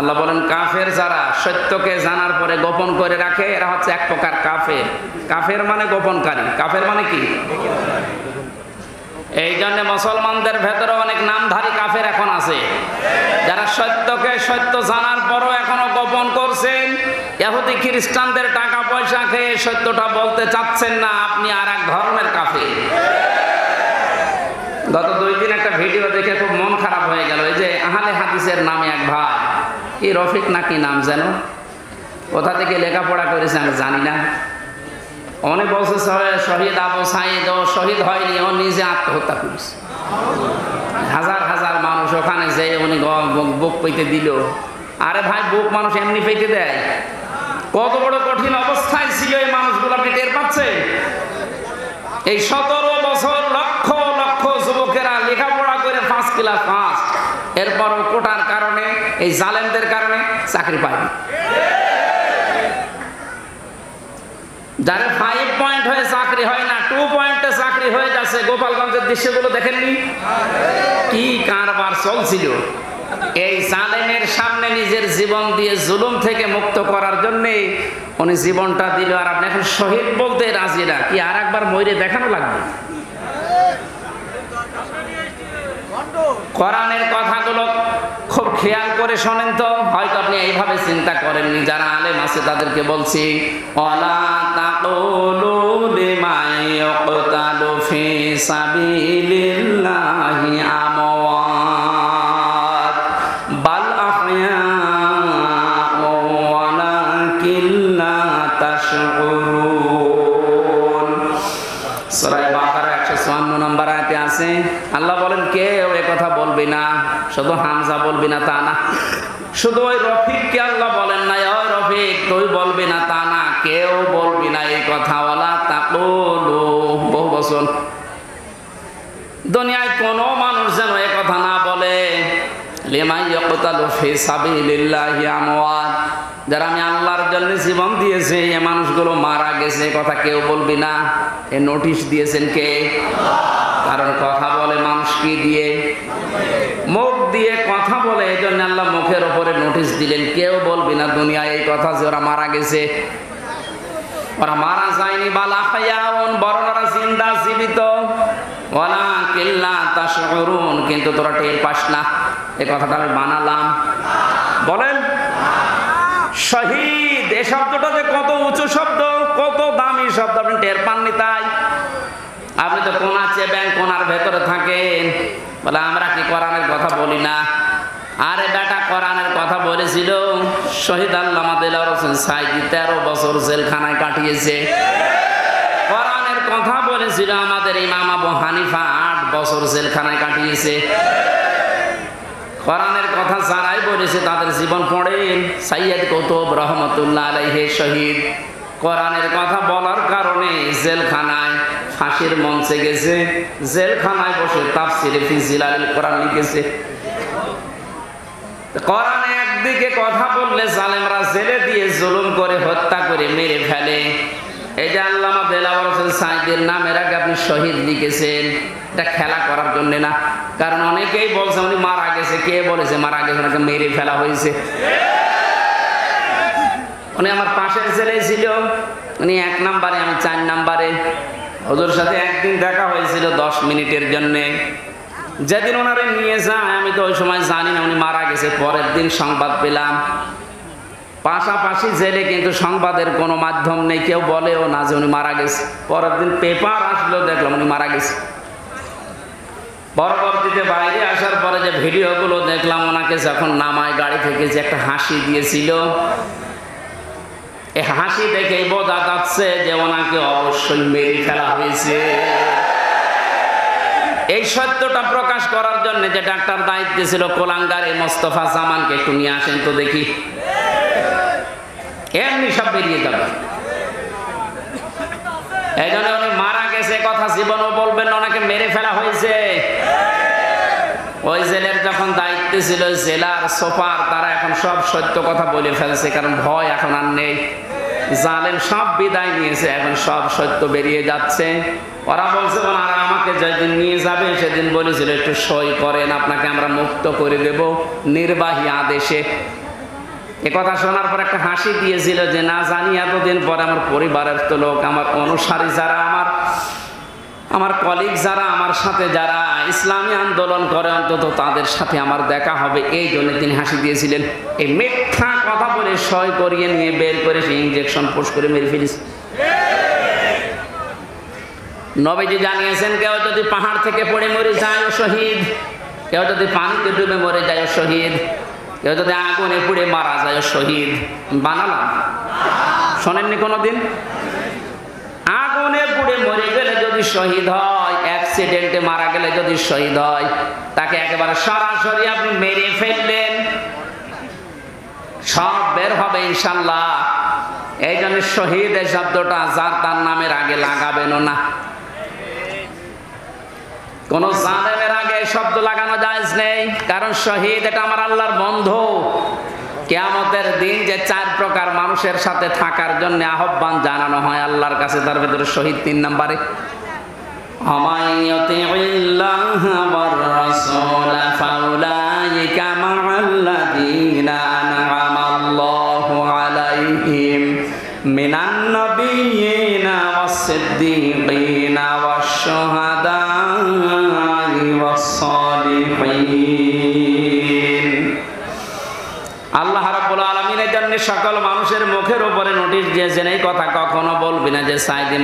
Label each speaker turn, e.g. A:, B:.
A: আল্লাহ বলেন কাফের যারা সত্যকে জানার পরে গোপন করে রাখে এরা হচ্ছে এক প্রকার কাফের। কাফের মানে গোপনকারী। কাফের মানে কি? এই জন্য মুসলমানদের ভেতরে অনেক নামধারী কাফের এখন আছে, যারা সত্যকে সত্য জানার পরও এখনো গোপন করছেন। ইহুদি খ্রিস্টানদের টাকা পয়সা খেয়ে সত্যটা বলতে চাচ্ছেন না, আপনি আর এক ধরনের কাফের। গত 2 দিন একটা ভিডিও দেখে খুব মন খারাপ হয়ে গেল। এই যে আহলে হাদিসের নামে এক ভাই, কি রফিক নাকি নাম যেন, কোথা থেকে লেখাপড়া করেছে আমি জানি না, অনেক বছর শহীদ আবু সাইদ ও শহীদ হয়নি, ও নিজে আত্মহত্যা করেছে। হাজার হাজার মানুষ ওখানে যে উনি বুক পেতে দিল। আরে ভাই, বুক মানুষ এমনি পেতে দেয়? কত বড় কঠিন অবস্থায় ছিল এই মানুষগুলো, আপনি টের পাচ্ছেন? এই 17 বছর লক্ষ লক্ষ যুবকেরা লেখাপড়া করে 5 ক্লাস পাস, এরপরও কোটার কারণে, এই জালেমদের কারণে চাকরি পায়নি। যারা 5 পয়েন্ট হয়ে চাকরি হয় না, 2 পয়েন্টে চাকরি হয়ে যাচ্ছে। গোপালগঞ্জের দৃশ্যগুলো দেখেননি? কি কারবার চলছিল! এই জালেমের সামনে নিজের জীবন দিয়ে জুলুম থেকে মুক্ত করার জন্য উনি জীবনটা দিল, আর আপনি এখন শহীদ বলতে রাজি না? কি আর একবার মরে দেখানো লাগবে? কোরআনের কথাগুলো খুব খেয়াল করে শোনেন তো, হয়তো আপনি এইভাবে চিন্তা করেননি। যারা আলেম আছে তাদেরকে বলছি, ওয়ালা তাকুলু লিমা ইয়াকতালু ফি সাবিলিল্লাহি আমওয়াত বাল আহয়াউ ওয়ালাকিন লা তাশউরুন। সূরা বাকারা 154 নম্বর আয়াতে আছে, আল্লাহ বলেন কেউ এ কথা বলবি না। শুধু হামজা বলবি না তা না, শুধু ওই রফিককে আল্লাহ বলেন না ওই রফিক তুই বলবি না তা না, কেউ বলবি না এই কথা। ওয়ালা তাকুলু, বহু বচন। দুনিয়ায় কোনো মানুষ যেন এ কথা না বলে, লিমা ইয়াকতালু ফি সাবিলিল্লাহি আমওয়াত, যারা আমি আল্লাহর জন্য জীবন দিয়েছে এই মানুষগুলো মারা গেছে, কথা কেউ বলবি না। এ নোটিশ দিয়েছেন কে? কারণ কথা বলে মানুষ কি দিয়ে? মুখ দিয়ে কথা বলে। এই জন্য আল্লাহ মুখের ওপরে নোটিশ দিলেন, কেউ বলবি না দুনিয়ায় এই কথা যে ওরা মারা গেছে। ওরা মারা যায়নি, বাল আহয়াউন, বরং ওরা জিন্দা, জীবিত। ওয়ালাকিন লা তাশউরুন, কিন্তু তোরা টের পাস না। এই কথাটা আমি বানালাম। বলেন শহীদ, এই শব্দটা যে কত উঁচু শব্দ, কত দামি শব্দ, আপনি টের পাননি? তাই আপনি তো কোনা চেবেন, কোনার ভেতরে থাকেন, বলে আমরা কি কোরআনের কথা বলি না? আরে বেটা, কোরআনের কথা বলেছিল শহীদ আল্লামা দেলোয়ার হোসেন সাঈদী 13 বছর জেলখানায় কাটিয়েছে। কোরআনের কথা বলেছিল আমাদের ইমাম আবু হানিফা 8 বছর জেলখানায় কাটিয়েছে। কোরআনের কথা যারাই বলেছে তাদের জীবন পড়েন। সাইয়্যিদ কুতুব রহমাতুল্লাহ আলাইহি শহীদ কোরআনের কথা বলার কারণে জেলখানায় ফাঁসির মঞ্চে গেছে, জেলখানায় বসে তাফসিরে ফি জিলালিল কোরআন লিখেছে। কোরআনে একদিকে কথা বললে জালেমরা জেলে দিয়ে জুলুম করে, হত্যা করে, মেরে ফেলে। এই যে আল্লামা দেলোয়ার হোসেন সাঈদীর নামের আগে আপনি শহীদ লিখেছেন, এটা খেলা করার জন্য না। কারণ অনেকেই বলছে উনি মারা গেছে। কে বলেছে মারা গেছে? ওনাকে মেরে ফেলা হয়েছে। উনি আমার পাশের ছেলে ছিল, উনি 1 নম্বরে, আমি 4 নম্বরে। হুজুর সাথে একদিন দেখা হয়েছিল 10 মিনিটের জন্য। যেদিন ওনারে নিয়ে যায় আমি তো ওই সময় জানি না উনি মারা গেছে। পরের দিন সংবাদ পেলাম। পাশাপাশি জেলে, কিন্তু সংবাদের কোনো মাধ্যম নেই, কেউ বলেও না যে উনি মারা গেছে। পরের দিন পেপার আসলো, দেখলাম উনি মারা গেছে। পরবর্তীতে বাইরে আসার পরে যে ভিডিওগুলো দেখলাম, ওনাকে যখন নামায় গাড়ি থেকে যে একটা হাসি দিয়েছিল, এই হাসি দেখেই বোঝা যাচ্ছে যে ওনাকে অবশ্যই মেরে ফেলা হয়েছে। এই সত্যটা প্রকাশ করার জন্য যে ডাক্তার দায়িত্বে ছিল কোলাঙ্গার, এই মোস্তফা জামানকে একটু নিয়ে আসেন তো দেখি। এমনি সব বেরিয়ে যাবে। এই জন্য উনি মারা গেছে কথা জীবনও বলবেন না, ওনাকে মেরে ফেলা হয়েছে। ওই জেলের যখন দায়িত্বে ছিল জেলার সুপার, তারা এখন সব সত্য কথা বলে ফেলছে, কারণ ভয় এখন আর নেই। জালেম সব বিদায় নিয়েছে, এখন সব সত্য বেরিয়ে যাচ্ছে। ওরা বলছে ওনারা আমাকে যেদিন নিয়ে যাবে সেদিন বলেছিল একটু সই করেন, আপনাকে আমরা মুক্ত করে দেব নির্বাহী আদেশে। এ কথা শোনার পর একটা হাসি দিয়েছিল যে না জানি এতদিন পরে আমার পরিবারের তো লোক, আমার অনুসারী যারা, আমার কলিগ যারা, আমার সাথে যারা ইসলামী আন্দোলন করে, অন্তত তাদের সাথে আমার দেখা হবে, এই জন্য তিনি হাসি দিয়েছিলেন। এই মিথ্যা কথা বলে সই করিয়ে নিয়ে বের করে সে ইঞ্জেকশন পোস্ট করে মেরে ফেলিস। নবীজি জানিয়েছেন কেউ যদি পাহাড় থেকে পড়ে মরে যায় ও শহীদ, কেউ যদি পানিতে ডুবে মরে যায় ও শহীদ, কেউ যদি আগুনে পুড়ে মারা যায় ও শহীদ। বানালাম, শোনেননি কোনোদিন? আগুনে পুড়ে মরে গেলে যদি শহীদ হয়, অ্যাক্সিডেন্টে মারা গেলে যদি শহীদ হয়, তাকে একেবারে সরাসরি আপনি মেরে ফেললেন, সব বের হবে ইনশাল্লাহ। এই জন্য শহীদ এই শব্দটা যার তার নামের আগে লাগাবেনও না। কোন জালেমের আগে এই শব্দ লাগানো জায়েজ নেই, কারণ শহীদ এটা আমার আল্লাহর বন্ধু। কিয়ামতের দিন যে 4 প্রকার মানুষের সাথে থাকার জন্য আহ্বান জানানো হয় আল্লাহর কাছে, তার ভিতরে শহীদ 3 নম্বরে। আমাইয়াতিল্লাহ ওয়ার রাসূল ফাউলাইকা মা'আল্লাযীনা আন'আমাল্লাহু আলাইহিম মিনান নাবিয়্যিনা ওয়াস-সিদ্দীকিনা ওয়াশ-শুহাদা'i ওয়াস-সালিহিন। আল্লাহ রাব্বুল আলামিনের জন্য সকল মানুষের মুখের উপরে নোটিশ দিয়েছেন, এই কথা কখনো বলবি না যে সাইদি